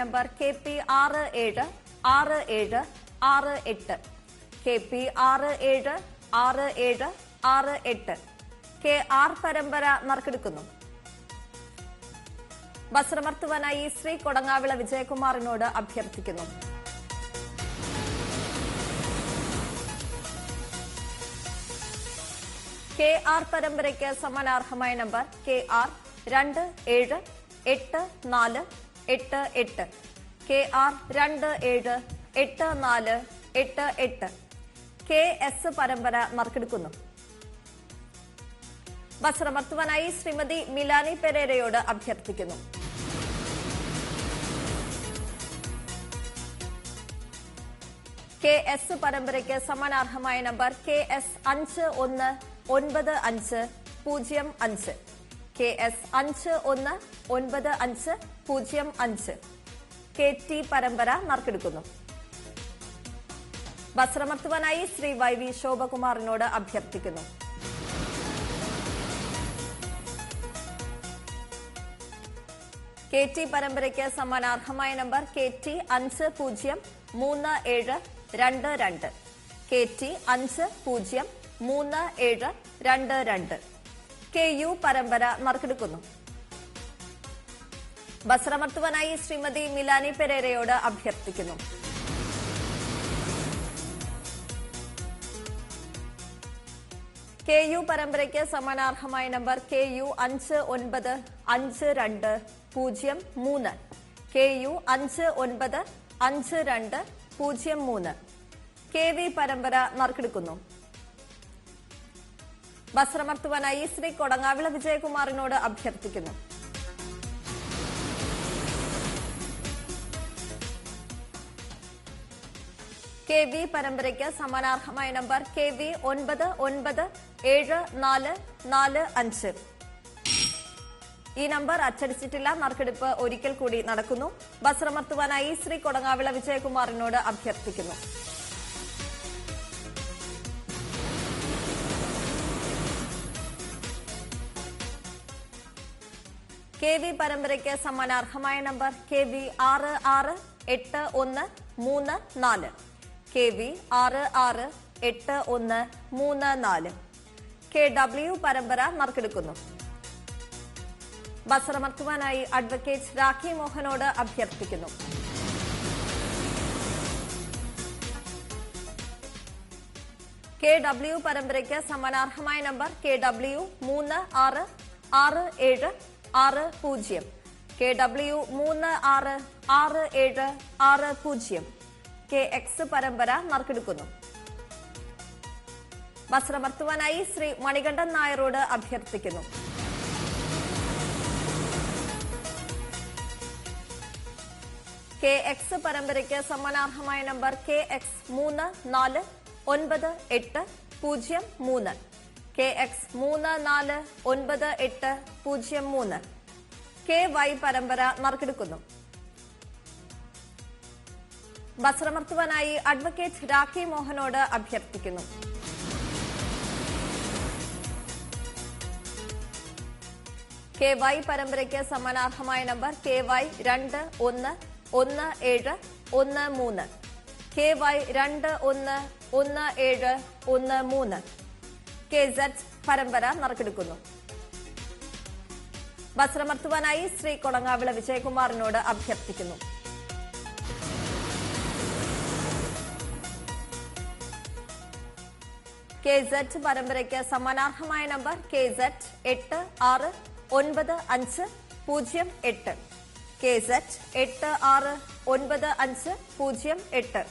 Number KP676768 KP676768 KR പരമ്പര നറുക്കെടുക്കുന്നു. വസ്ത്രമർത്തുവാനായി ശ്രീ കൊടങ്ങാവിള വിജയകുമാറിനോട് അഭ്യർത്ഥിക്കുന്നു. KR പരമ്പരയ്ക്ക് സമ്മാനാർഹമായ നമ്പർ KR 278488 KR 278488 KS പരമ്പര നറുക്കെടുക്കുന്നു. വസ്ത്രമർത്തുവാനായി ശ്രീമതി മിലാനി പെരേരയോട് അഭ്യർത്ഥിക്കുന്നു. KS പരമ്പരയ്ക്ക് സമ്മാനാർഹമായ നമ്പർ KS 519505 KS 519505 KT പരമ്പര നറുക്കെടുക്കുന്നു. വസ്ത്രമർത്തുവാനായി ശ്രീ YV ശോഭകുമാറിനോട് അഭ്യർത്ഥിക്കുന്നു. KT പരമ്പരയ്ക്ക് സമ്മാനാർഹമായ നമ്പർ KT 503722 KT 503722 KU പരമ്പര നറുക്കെടുക്കുന്നു. വസ്ത്രമർത്തുവാനായി ശ്രീമതി മിലാനി പെരേരയോട് അഭ്യർത്ഥിക്കുന്നു. KU പരമ്പരയ്ക്ക് സമ്മാനാർഹമായ നമ്പർ KU 595203 KU 595203 KV പരമ്പര നറുക്കെടുക്കുന്നു. വസ്ത്രമർത്തുവാനായി ശ്രീ കൊടങ്ങാവിള വിജയകുമാറിനോട് അഭ്യർത്ഥിക്കുന്നു. KV പരമ്പരയ്ക്ക് സമ്മാനാർഹമായ നമ്പർ KV 997445 ഈ നമ്പർ അച്ചടിച്ചിട്ടില്ല. നറുക്കെടുപ്പ് ഒരിക്കൽ കൂടി നടക്കുന്നു. വസ്ത്രമർത്തുവാനായി ശ്രീ കൊടങ്ങാവിള വിജയകുമാറിനോട് അഭ്യർത്ഥിക്കുന്നു. KV പരമ്പരയ്ക്ക് സമ്മാനാർഹമായ നമ്പർ KV 668134 KV 668134 KW പരമ്പര നറുക്കെടുക്കുന്നു. വസ്ത്രമർത്തുവാനായി അഡ്വക്കേറ്റ് രാഖി മോഹനോട് അഭ്യർത്ഥിക്കുന്നു. KW പരമ്പരയ്ക്ക് സമ്മാനാർഹമായ നമ്പർ KW 366760 KW 366760 KX പരമ്പര നറുക്കെടുക്കുന്നു. വസ്ത്രമർത്തുവാനായി ശ്രീ മണികണ്ഠൻ നായരോട് അഭ്യർത്ഥിക്കുന്നു. KX പരമ്പരയ്ക്ക് സമ്മാനാർഹമായ നമ്പർ KX 349803 KX 349803 KY പരമ്പര നറുക്കെടുക്കുന്നു. വസ്ത്രമർത്തുവാനായി അഡ്വക്കേറ്റ് രാഖി മോഹനോട് അഭ്യർത്ഥിക്കുന്നു. KY പരമ്പരയ്ക്ക് സമ്മാനാർഹമായ നമ്പർ KY 211713 KY 211713 KZ പരമ്പര നറുക്കെടുക്കുന്നു. വസ്ത്രമർത്തുവാനായി ശ്രീ കൊടങ്ങാവിള വിജയകുമാറിനോട് അഭ്യർത്ഥിക്കുന്നു. KZ പരമ്പരയ്ക്ക് സമ്മാനാർഹമായ നമ്പർ KZ 869508 KZ 869508